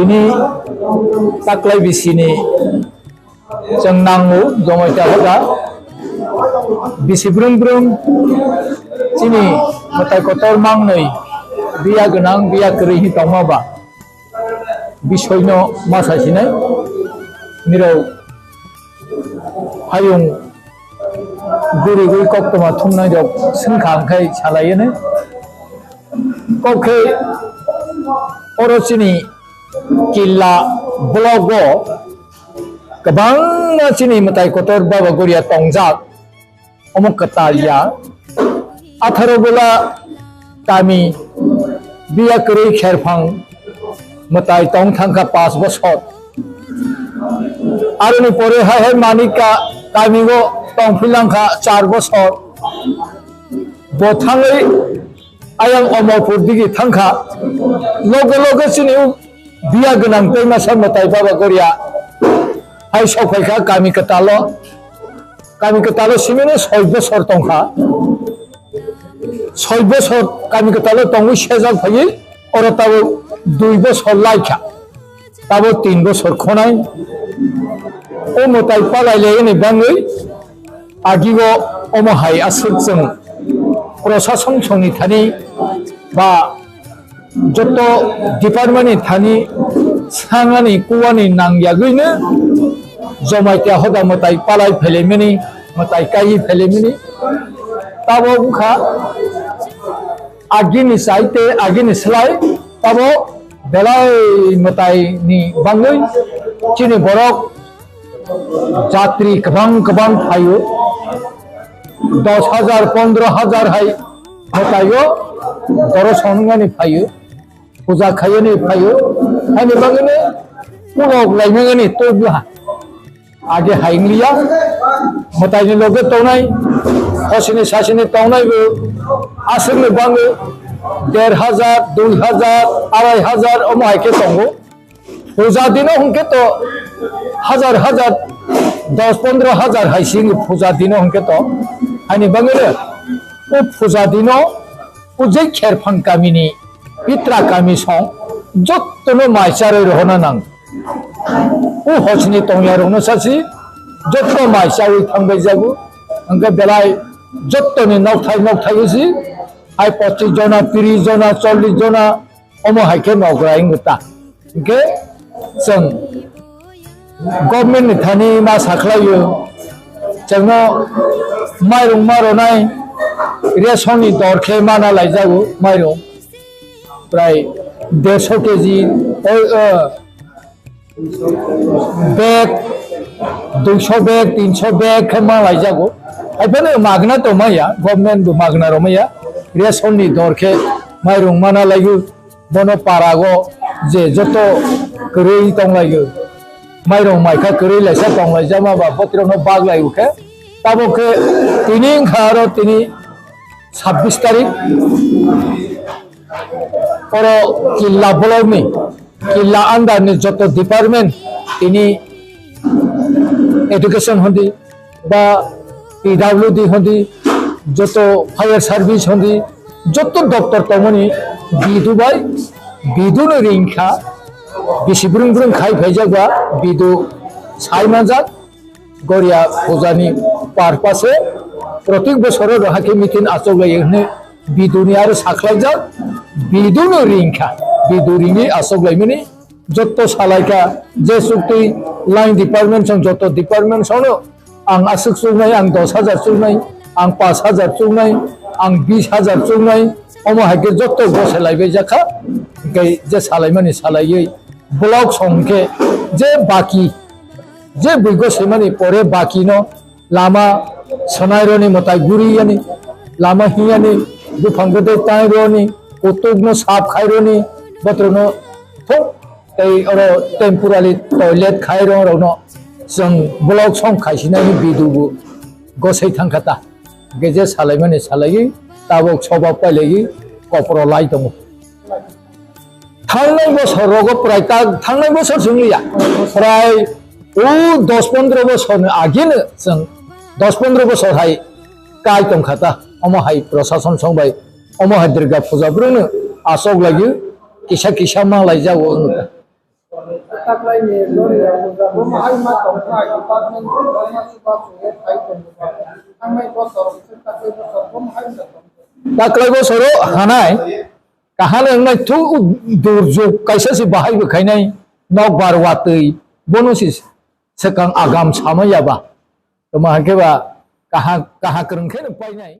ini taklay bisini jeng nangu jomai tahoda bisi brung sini matai kotor mangnoi biya genang biya kerihi tongmaba bisoyno masa sinai mirau hayung guri koktoma thumnai jok sengkhangkai salayene kokhe orosini killa blogo kabang sini matai kotor baba guria tongjak omok katalia atharo bola kami biya keri kherphang matai tong thangka 5 বছর aruni pore hai manika kami go tong philangkha 4 বছর bothangai ayang omorpur digi thangkha logo sini biya genang tei masa matai baba guria hai sokhaikha kami ketalo simene 6 বছর tongkha 6 বছর kami ketalo tongu sejak phai oro tabo 2 বছর laikha tabo 3 বছর khonai o motai palaile ni bangoi agigo omo hai asuk jeng প্রশাসন সংনি Thani বা যত ডিপার্টমেন্টনি Thani সাঙানি Kuani নাংয়াগৈনো জমাইতে হদা মতাই পালাই ফেলেমিনি মতাই কাই ফেলেমিনি তাবো বুখা আগিনি সাইতে আগিনি সলাই তাবো বেলাই মতাই নি বাঙ্গৈ চিনি বরক যাত্রী কবাং ফাইও 10,000 15,000 hai motayo doroson ngani phayo puja khayani phayo hani bangene pulok laimangani tobla age haingliya motayi loge tonai hosini sasini tonai bo asirne bange 1,500 2,000 2,500 omo haike tongo puja dino hunke to হাজার 10-15,000 haising puja dino hunke to ani bangere o puja dino ujai kherphang kamini pitra kami song jottono maisare rohona nang o hosni tongya rohno sasi jotto maisai thangbai jabu angka belai jottoni nokthai usi ai 25 jona 30 jona 40 jona omo haike nograi nguta ke jeng government ni thani ma saklayo jengno mairung maronai রেশনি দরখে মানা লাইজাগো মাইরং প্রায় 150 KG bag 200 bag 300 bag খামা লাইজাগো আইফানে মাগনা তো মাইয়া government মাগনা রমাইয়া রেশনি দরখে মাইরং মানা লাইগো বনো পারাগো যে যত করেই তংলাইগো মাইরং মাইখা করেই লাইসা তংলাইজা মাবা পত্রনো বাগ লাইগোকে তাবকে তিনি খারো তিনি 26 তারিখ পর কিল্লা ব্লকনি কিল্লা আন্ডারনি যত ডিপার্টমেন্ট তিনি এডুকেশন হন্দি বা পিডব্লিউডি হন্দি যত ফায়ার সার্ভিস হন্দি যত দপ্তর তমনি বিদুবাই বিদুনো রিংখা বেশি বুরুং বুরুং খাই ফাইজাগা বিদু সাইমাজাক গড়িয়া পূজানি পারপাসে প্রত্যেক বছরের রহাকে মিটিং আচলাই হনে বিদুনি আর সাখলাইজাক বিদুনো রিংখা বিদু রিংই আচলাইমিনি যত সালাইকা যে চুক্তি লাइन डिपार्टमेंट सं जत डिपार्टमेंट सनो आं आसुक चुनाय आं 10,000 चुनाय आं 5,000 चुनाय आं 20,000 चुनाय अमो हाके जत गसेलाइबे जाखा गै जे सालायमानि सालायै ब्लक संखे जे बाकी जे बैगो सेमानि परे बाकी न लामा सनायरनि मताय गुरियानि लामा हियानि बुफांगदे तायरनि उतुगनो साफ खायरनि बत्रनो थो टेम्पोरारि टयलेट खायरनो जों ब्लक सम खायसिनायनि बिदुबो गसै थांखाता गेजे सालायमानि सालायै ताबक सबाब पाइलायै कपर लाई दङ थांनाय बोसोरावबो प्राय थांनाय बोसोर जोंनिया प्राय 10-15 बोसोरनि आगेनो जों 10-15 बोसोरहाय गाय दंखाता अमहाय प्रशासन संबाय अमहाय दुर्गा फुजा ब्रुनो आसक लागि किसा किसा मालाय जावो ताकलाय बोसोरो हानाय काहाल एंनाय थु दुर्जोग कैसे बाहाय बखायनाय नक बारवातै बनोसिस सेकां आगाम सामयाबा तो माहाकेबा काहा काहा करंखे पाइनाय